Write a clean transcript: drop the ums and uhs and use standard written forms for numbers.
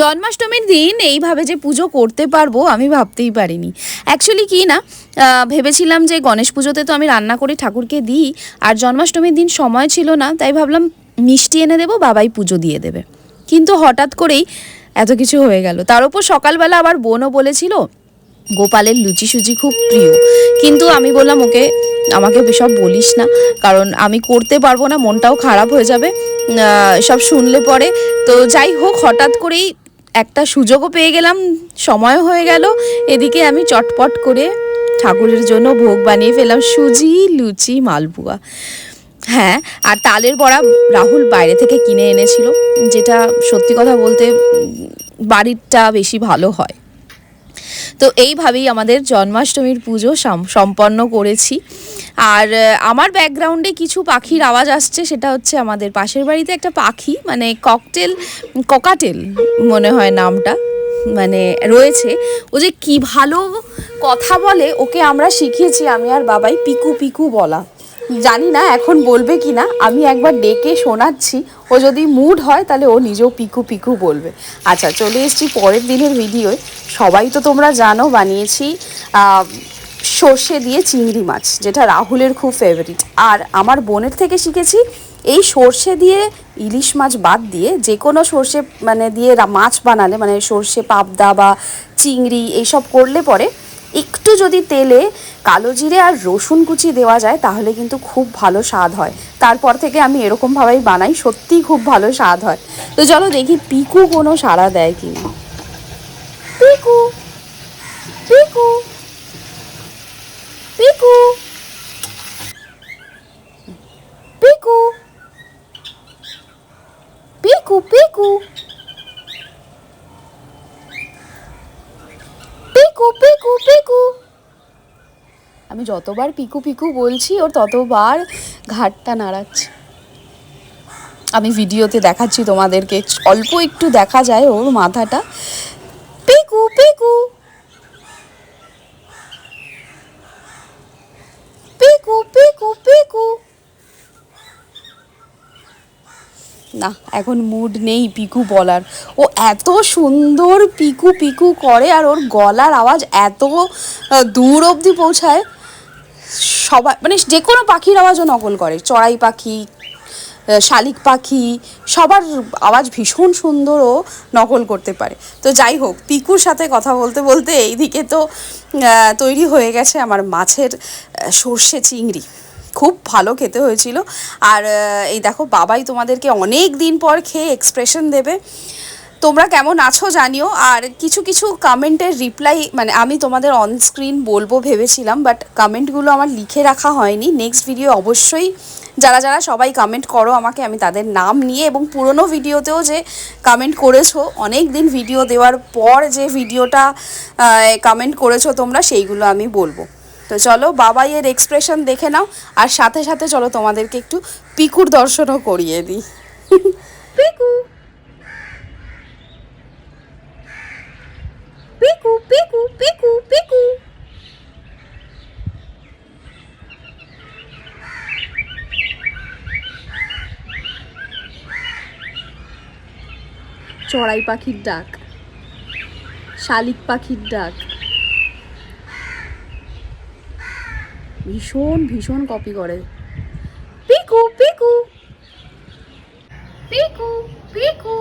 জন্মাষ্টমীর দিন এইভাবে যে পুজো করতে পারবো আমি ভাবতেই পারিনি। অ্যাকচুয়ালি কি না, ভেবেছিলাম যে গণেশ পুজোতে তো আমি রান্না করে ঠাকুরকে দিই, আর জন্মাষ্টমীর দিন সময় ছিল না, তাই ভাবলাম মিষ্টি এনে দেবো, বাবাই পুজো দিয়ে দেবে। কিন্তু হঠাৎ করেই এত কিছু হয়ে গেল। তার উপর সকালবেলা আবার বোনও বলেছিল গোপালের লুচি সুজি খুব প্রিয়, কিন্তু আমি বললাম ওকে আমাকে সব বলিস না, কারণ আমি করতে পারবো না, মনটাও খারাপ হয়ে যাবে সব শুনলে পরে। তো যাই হোক, হঠাৎ করেই একটা সুযোগও পেয়ে গেলাম, সময়ও হয়ে গেল, এদিকে আমি চটপট করে ঠাকুরের জন্য ভোগ বানিয়ে ফেললাম, সুজি লুচি মালপোয়া। হ্যাঁ, আর তালের বড়া রাহুল বাইরে থেকে কিনে এনেছিল, যেটা সত্যি কথা বলতে বাড়িরটা বেশি ভালো হয়। তো এইভাবেই আমাদের জন্মাষ্টমীর পুজো সম্পন্ন করেছি। আর আমার ব্যাকগ্রাউন্ডে কিছু পাখির আওয়াজ আসছে, সেটা হচ্ছে আমাদের পাশের বাড়িতে একটা পাখি, মানে ককাটেল মনে হয় নামটা, মানে রয়েছে। ও যে কি ভালো কথা বলে, ওকে আমরা শিখিয়েছি আমি আর বাবাই পিকু পিকু বলা। জানি না এখন বলবে কি না, আমি একবার ডেকে শোনাচ্ছি, ও যদি মুড হয় তাহলে ও নিজেও পিকু পিকু বলবে। আচ্ছা, চলে এসেছি পরের দিনের ভিডিওয়। সবাই তো তোমরা জানো বানিয়েছি সর্ষে দিয়ে চিংড়ি মাছ, যেটা রাহুলের খুব ফেভারিট। আর আমার বোনের থেকে শিখেছি এই সর্ষে দিয়ে ইলিশ মাছ বাদ দিয়ে যে কোনো সর্ষে মানে দিয়ে মাছ বানালে, মানে সর্ষে পাবদা বা চিংড়ি এইসব করলে পরে একটু যদি তেলে কালো জিরে আর রসুন কুচি দেওয়া যায় তাহলে কিন্তু খুব ভালো স্বাদ হয়। তারপর থেকে আমি এরকমভাবেই বানাই, সত্যিই খুব ভালো স্বাদ হয়। তো চলো দেখি পিকু কোনো সাড়া দেয় কি না। পিকু পিকু পিকু পিকু পিকু পিকু পিকু পিকু পিকু। আমি যতবার পিকু পিকু বলছি ওর ততবার ঘাটটা নাড়াচ্ছে। আমি ভিডিওতে দেখাচ্ছি তোমাদেরকে, অল্প একটু দেখা যায় ওর মাথাটা। পিকু পিকু পিকু পিকু পিকু। না, এখন মুড নেই পিকু বলার। ও এত সুন্দর পিকু পিকু করে, আর ওর গলার আওয়াজ এত দূর অবধি পৌঁছায়, সবাই মানে যে কোনো পাখির আওয়াজও নকল করে। চড়াই পাখি, শালিক পাখি, সবার আওয়াজ ভীষণ সুন্দর ও নকল করতে পারে। তো যাই হোক, পিকুর সাথে কথা বলতে বলতে এইদিকে তো তৈরি হয়ে গেছে আমার মাছের সর্ষে চিংড়ি, খুব ভালো খেতে হয়েছিল। আর এই দেখো, বাবাই তোমাদেরকে অনেক দিন পর খেয়ে এক্সপ্রেশন দেবে। তোমরা কেমন আছো জানিও। আর কিছু কিছু কমেন্টের রিপ্লাই মানে আমি তোমাদের অন স্ক্রিন বলবো ভেবেছিলাম, বাট কমেন্টগুলো আমার লিখে রাখা হয়নি। নেক্সট ভিডিও অবশ্যই যারা যারা সবাই কমেন্ট করো আমাকে, আমি তাদের নাম নিয়ে, এবং পুরনো ভিডিওতেও যে কমেন্ট করেছো অনেক দিন ভিডিও দেওয়ার পর যে ভিডিওটা কমেন্ট করেছো তোমরা, সেইগুলো আমি বলবো। তো চলো বাবাইয়ের এক্সপ্রেশন দেখে নাও, আর সাথে সাথে চলো তোমাদেরকে একটু পিকুর দর্শনও করিয়ে দিই। পিকু পিকু পিকু পিকু পিকু। চড়াই পাখির ডাক, শালিক পাখির ডাক, ভীষণ ভীষণ কপি করে। পিকু পিকু পিকু পিকু।